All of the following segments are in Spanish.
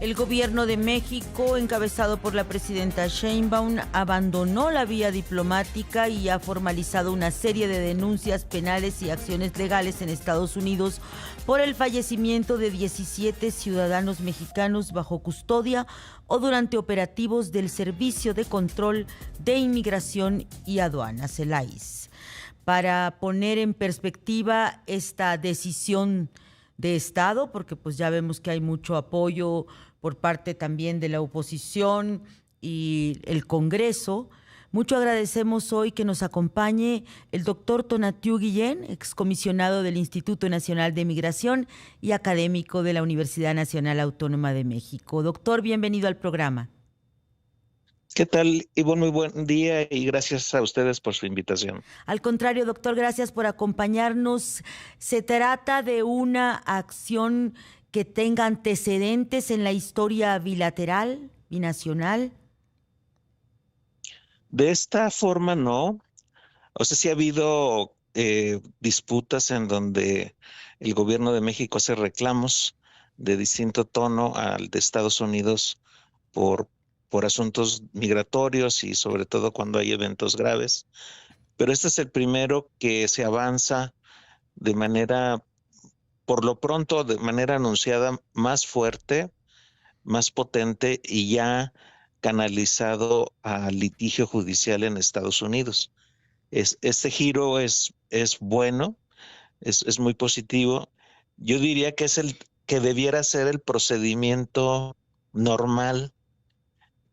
El gobierno de México, encabezado por la presidenta Sheinbaum, abandonó la vía diplomática y ha formalizado una serie de denuncias penales y acciones legales en Estados Unidos por el fallecimiento de 17 ciudadanos mexicanos bajo custodia o durante operativos del Servicio de Control de Inmigración y Aduanas, el ICE. Para poner en perspectiva esta decisión de Estado, porque pues ya vemos que hay mucho apoyo por parte también de la oposición y el Congreso. Mucho agradecemos hoy que nos acompañe el doctor Tonatiuh Guillén, excomisionado del Instituto Nacional de Migración y académico de la Universidad Nacional Autónoma de México. Doctor, bienvenido al programa. ¿Qué tal, Ivonne? Muy buen día y gracias a ustedes por su invitación. Al contrario, doctor, gracias por acompañarnos. Se trata de una acción que tenga antecedentes en la historia bilateral, binacional. De esta forma, no. O sea, sí ha habido disputas en donde el gobierno de México hace reclamos de distinto tono al de Estados Unidos por asuntos migratorios y sobre todo cuando hay eventos graves. Pero este es el primero que se avanza de manera, por lo pronto, de manera anunciada, más fuerte, más potente y ya canalizado al litigio judicial en Estados Unidos. Este giro es bueno, es muy positivo. Yo diría que es el que debiera ser el procedimiento normal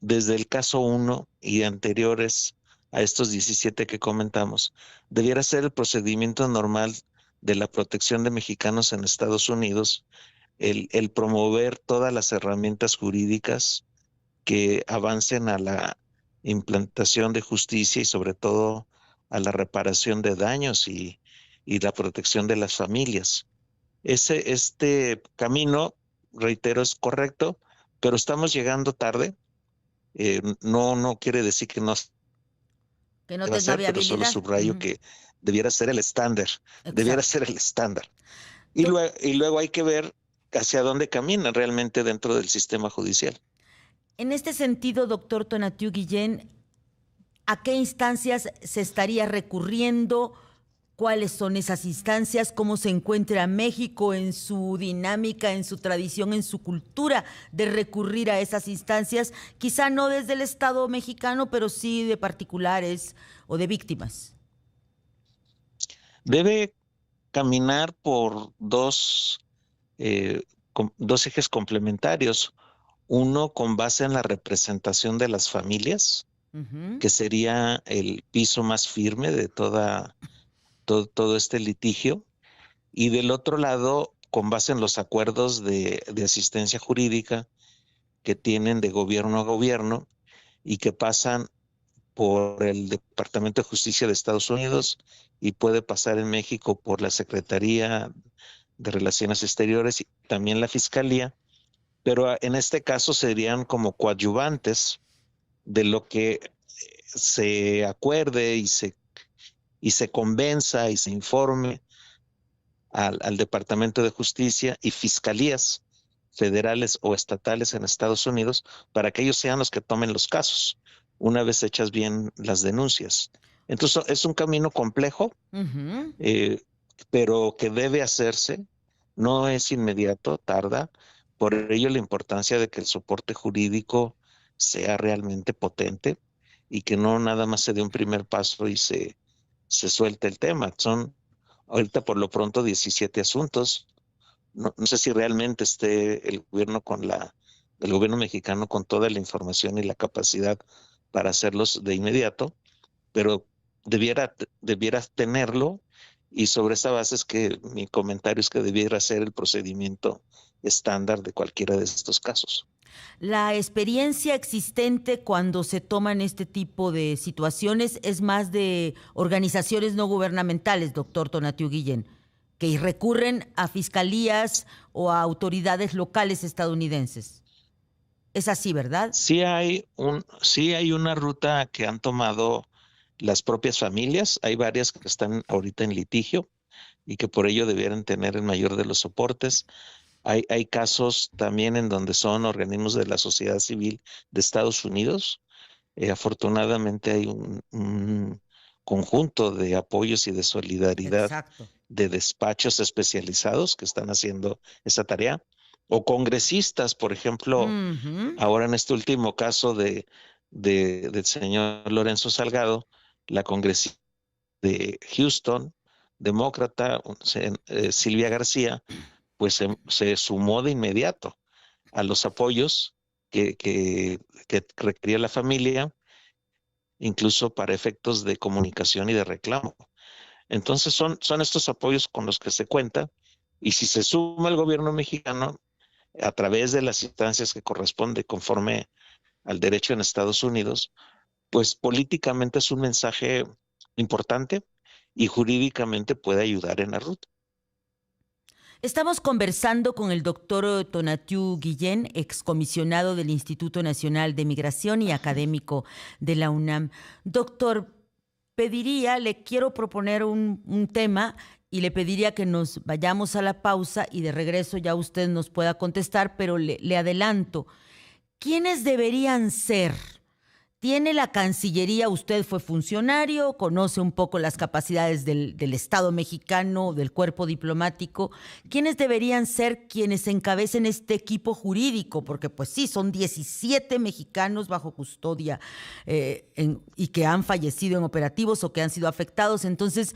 desde el caso 1 y anteriores a estos 17 que comentamos. Debiera ser el procedimiento normal de la protección de mexicanos en Estados Unidos, el promover todas las herramientas jurídicas que avancen a la implantación de justicia y sobre todo a la reparación de daños y la protección de las familias. Este camino, reitero, es correcto, pero estamos llegando tarde. No quiere decir que no se va a tenga hacer, pero solo viabilidad. subrayo que debiera ser el estándar. Debiera Exacto. ser el estándar. Y luego hay que ver hacia dónde camina realmente dentro del sistema judicial. En este sentido, doctor Tonatiuh Guillén, ¿a qué instancias se estaría recurriendo? ¿Cuáles son esas instancias? ¿Cómo se encuentra México en su dinámica, en su tradición, en su cultura de recurrir a esas instancias? Quizá no desde el Estado mexicano, pero sí de particulares o de víctimas. Debe caminar por dos ejes complementarios. Uno, con base en la representación de las familias, que sería el piso más firme de todo este litigio. Y del otro lado, con base en los acuerdos de asistencia jurídica que tienen de gobierno a gobierno y que pasan por el Departamento de Justicia de Estados Unidos y puede pasar en México por la Secretaría de Relaciones Exteriores y también la Fiscalía, pero en este caso serían como coadyuvantes de lo que se acuerde y se convenza y se informe al Departamento de Justicia y fiscalías federales o estatales en Estados Unidos para que ellos sean los que tomen los casos, una vez hechas bien las denuncias. Entonces es un camino complejo, pero que debe hacerse, no es inmediato, tarda, por ello la importancia de que el soporte jurídico sea realmente potente y que no nada más se dé un primer paso y se suelte el tema. Son ahorita por lo pronto 17 asuntos. No sé si realmente esté el gobierno mexicano con toda la información y la capacidad para hacerlos de inmediato, pero debiera tenerlo, y sobre esa base es que mi comentario es que debiera ser el procedimiento estándar de cualquiera de estos casos. La experiencia existente cuando se toman este tipo de situaciones es más de organizaciones no gubernamentales, doctor Tonatiuh Guillén, que recurren a fiscalías o a autoridades locales estadounidenses. Es así, ¿verdad? Sí hay una ruta que han tomado las propias familias. Hay varias que están ahorita en litigio y que por ello debieran tener el mayor de los soportes. Hay casos también en donde son organismos de la sociedad civil de Estados Unidos. Afortunadamente hay un conjunto de apoyos y de solidaridad Exacto. de despachos especializados que están haciendo esa tarea, o congresistas, por ejemplo, Ujú. ahora en este último caso del señor Lorenzo Salgado, la congresista de Houston, demócrata, Silvia García, pues se sumó de inmediato a los apoyos que requería la familia, incluso para efectos de comunicación y de reclamo. Entonces son estos apoyos con los que se cuenta, y si se suma el gobierno mexicano a través de las instancias que corresponde conforme al derecho en Estados Unidos, pues políticamente es un mensaje importante y jurídicamente puede ayudar en la ruta. Estamos conversando con el doctor Tonatiuh Guillén, excomisionado del Instituto Nacional de Migración y académico de la UNAM. Doctor, le quiero proponer un tema y le pediría que nos vayamos a la pausa y de regreso ya usted nos pueda contestar, pero le adelanto, ¿quiénes deberían ser? Tiene la Cancillería, usted fue funcionario, conoce un poco las capacidades del Estado mexicano, del cuerpo diplomático. ¿Quiénes deberían ser quienes encabecen este equipo jurídico? Porque pues sí, son 17 mexicanos bajo custodia y que han fallecido en operativos o que han sido afectados. Entonces,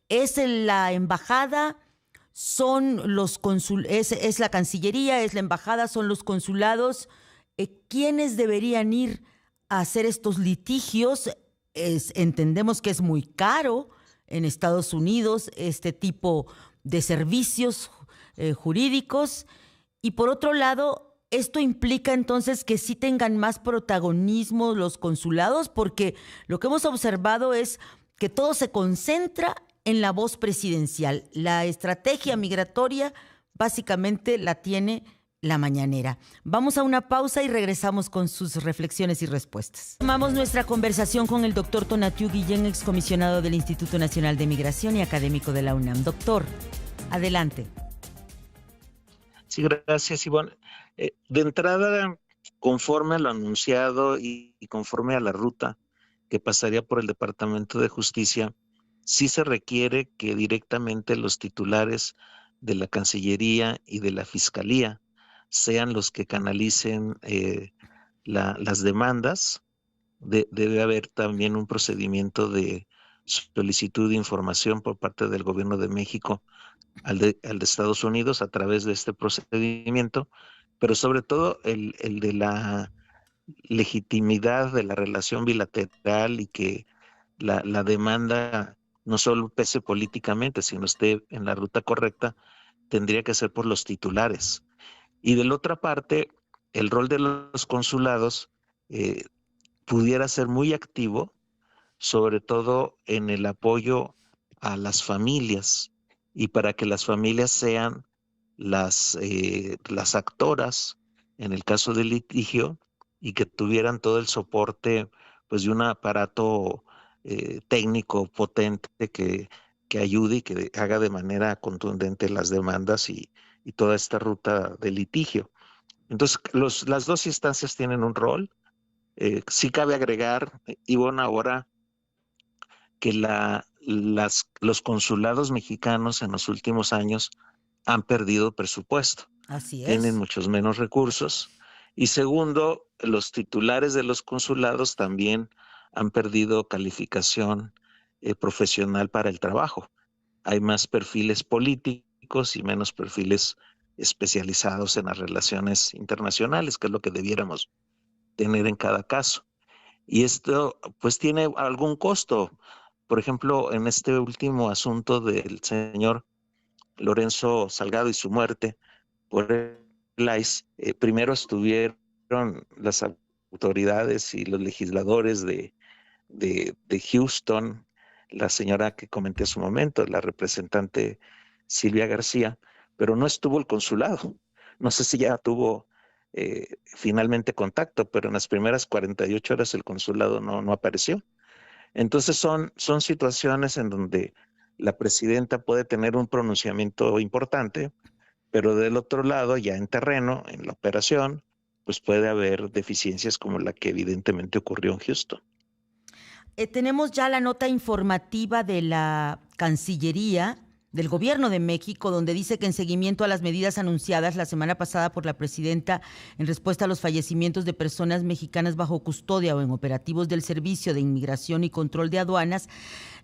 ¿es la embajada? ¿Son los es la Cancillería? ¿Es la embajada? ¿Son los consulados? ¿Quiénes deberían ir a hacer estos litigios? Entendemos que es muy caro en Estados Unidos este tipo de servicios jurídicos. Y por otro lado, esto implica entonces que sí tengan más protagonismo los consulados, porque lo que hemos observado es que todo se concentra en la voz presidencial. La estrategia migratoria básicamente la tiene la mañanera. Vamos a una pausa y regresamos con sus reflexiones y respuestas. Tomamos nuestra conversación con el doctor Tonatiuh Guillén, excomisionado del Instituto Nacional de Migración y académico de la UNAM. Doctor, adelante. Sí, gracias, Ivonne. De entrada, conforme a lo anunciado y conforme a la ruta que pasaría por el Departamento de Justicia, sí se requiere que directamente los titulares de la Cancillería y de la Fiscalía sean los que canalicen las demandas. Debe haber también un procedimiento de solicitud de información por parte del Gobierno de México al de Estados Unidos a través de este procedimiento, pero sobre todo el de la legitimidad de la relación bilateral, y que la demanda no solo pese políticamente, sino esté en la ruta correcta, tendría que ser por los titulares. Y de la otra parte, el rol de los consulados eh, pudiera ser muy activo, sobre todo en el apoyo a las familias, y para que las familias sean las actoras en el caso del litigio, y que tuvieran todo el soporte pues de un aparato técnico potente que ayude y que haga de manera contundente las demandas y toda esta ruta de litigio. Entonces, las dos instancias tienen un rol. Sí cabe agregar, Ivonne, ahora que los consulados mexicanos en los últimos años han perdido presupuesto, Así tienen es. muchos menos recursos. Y segundo, los titulares de los consulados también han perdido calificación profesional para el trabajo. Hay más perfiles políticos y menos perfiles especializados en las relaciones internacionales, que es lo que debiéramos tener en cada caso. Y esto pues tiene algún costo. Por ejemplo, en este último asunto del señor Lorenzo Salgado y su muerte por el ICE, primero estuvieron las autoridades y los legisladores de Houston, la señora que comenté hace un momento, la representante Silvia García, pero no estuvo el consulado. No sé si ya tuvo finalmente contacto, pero en las primeras 48 horas el consulado no apareció. Entonces son situaciones en donde la presidenta puede tener un pronunciamiento importante, pero del otro lado, ya en terreno, en la operación, pues puede haber deficiencias como la que evidentemente ocurrió en Houston. Tenemos ya la nota informativa de la Cancillería del Gobierno de México, donde dice que en seguimiento a las medidas anunciadas la semana pasada por la presidenta en respuesta a los fallecimientos de personas mexicanas bajo custodia o en operativos del Servicio de Inmigración y Control de Aduanas,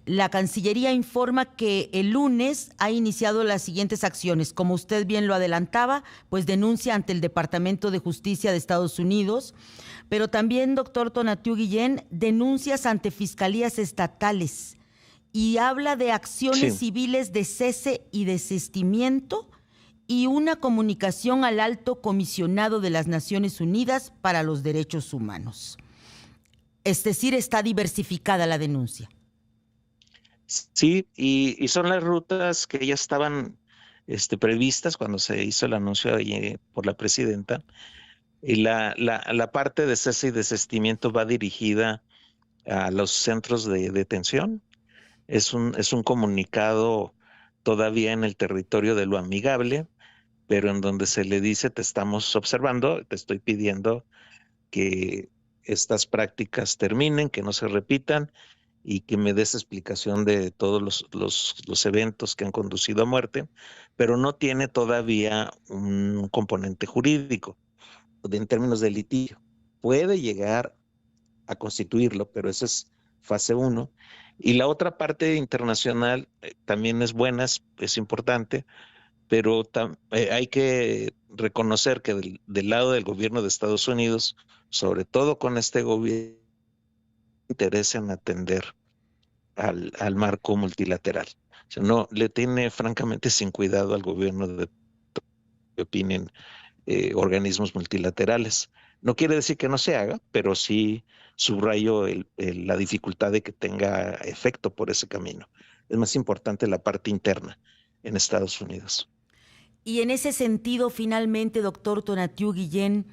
la Cancillería informa que el lunes ha iniciado las siguientes acciones. Como usted bien lo adelantaba, pues denuncia ante el Departamento de Justicia de Estados Unidos, pero también, doctor Tonatiuh Guillén, denuncias ante fiscalías estatales y habla de acciones civiles de cese y desistimiento y una comunicación al Alto Comisionado de las Naciones Unidas para los Derechos Humanos. Es decir, está diversificada la denuncia. Sí, y son las rutas que ya estaban previstas cuando se hizo el anuncio por la presidenta. Y la parte de cese y desistimiento va dirigida a los centros de detención. Es un comunicado todavía en el territorio de lo amigable, pero en donde se le dice: te estamos observando, te estoy pidiendo que estas prácticas terminen, que no se repitan y que me des explicación de todos los eventos que han conducido a muerte, pero no tiene todavía un componente jurídico en términos de litigio. Puede llegar a constituirlo, pero esa es fase 1. Y la otra parte internacional también es buena, es importante, pero hay que reconocer que del lado del gobierno de Estados Unidos, sobre todo con este gobierno, interesa en atender al marco multilateral. O sea, no le tiene francamente sin cuidado al gobierno de opinen organismos multilaterales. No quiere decir que no se haga, pero sí subrayo la dificultad de que tenga efecto por ese camino. Es más importante la parte interna en Estados Unidos. Y en ese sentido, finalmente, doctor Tonatiuh Guillén,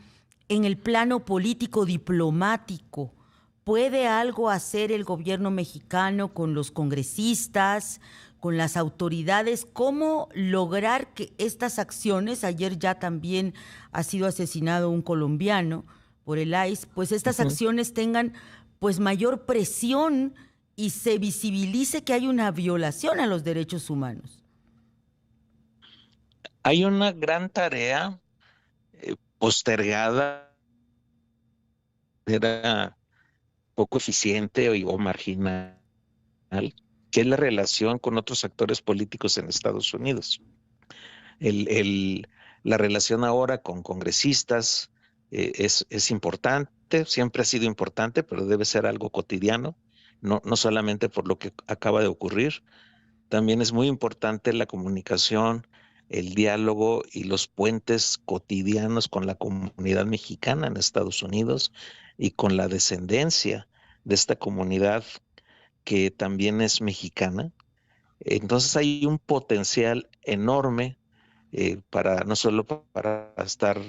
en el plano político diplomático, ¿puede algo hacer el gobierno mexicano con los congresistas, con las autoridades? ¿Cómo lograr que estas acciones, ayer ya también ha sido asesinado un colombiano por el ICE, pues estas acciones tengan pues mayor presión y se visibilice que hay una violación a los derechos humanos? Hay una gran tarea postergada, era poco eficiente o marginal, que es la relación con otros actores políticos en Estados Unidos. La relación ahora con congresistas es importante, siempre ha sido importante, pero debe ser algo cotidiano, no solamente por lo que acaba de ocurrir. También es muy importante la comunicación, el diálogo y los puentes cotidianos con la comunidad mexicana en Estados Unidos y con la descendencia de esta comunidad que también es mexicana. Entonces hay un potencial enorme para no solo para estar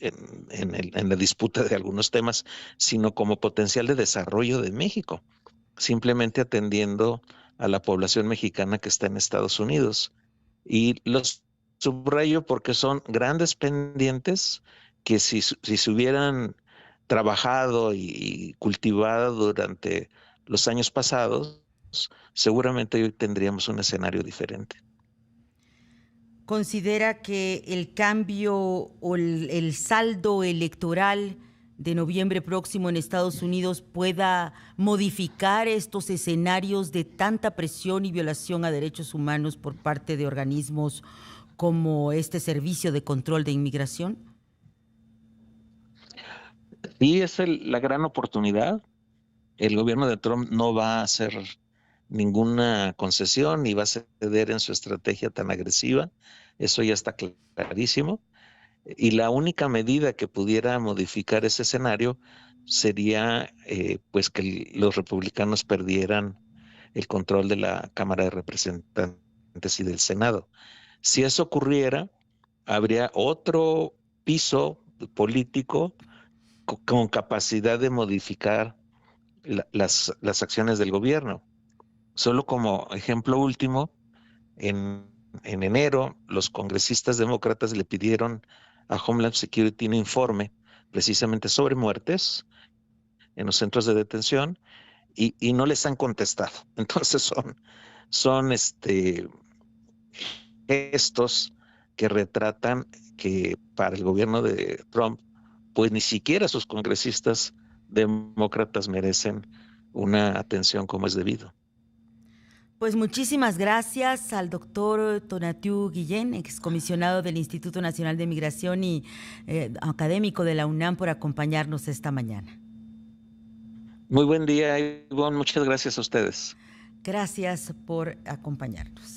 en la disputa de algunos temas, sino como potencial de desarrollo de México, simplemente atendiendo a la población mexicana que está en Estados Unidos. Y los subrayo porque son grandes pendientes que si se hubieran trabajado y cultivado durante los años pasados, seguramente hoy tendríamos un escenario diferente. ¿Considera que el cambio o el saldo electoral de noviembre próximo en Estados Unidos pueda modificar estos escenarios de tanta presión y violación a derechos humanos por parte de organismos como este Servicio de Control de Inmigración? Sí, es la gran oportunidad. El gobierno de Trump no va a hacer ninguna concesión ni va a ceder en su estrategia tan agresiva. Eso ya está clarísimo. Y la única medida que pudiera modificar ese escenario sería pues que los republicanos perdieran el control de la Cámara de Representantes y del Senado. Si eso ocurriera, habría otro piso político con capacidad de modificar las acciones del gobierno. Solo como ejemplo último, en en enero, los congresistas demócratas le pidieron a Homeland Security un informe precisamente sobre muertes en los centros de detención y no les han contestado. Entonces son gestos que retratan que para el gobierno de Trump, pues ni siquiera sus congresistas demócratas merecen una atención como es debido. Pues muchísimas gracias al doctor Tonatiuh Guillén, excomisionado del Instituto Nacional de Migración y académico de la UNAM, por acompañarnos esta mañana. Muy buen día, Ivonne. Muchas gracias a ustedes. Gracias por acompañarnos.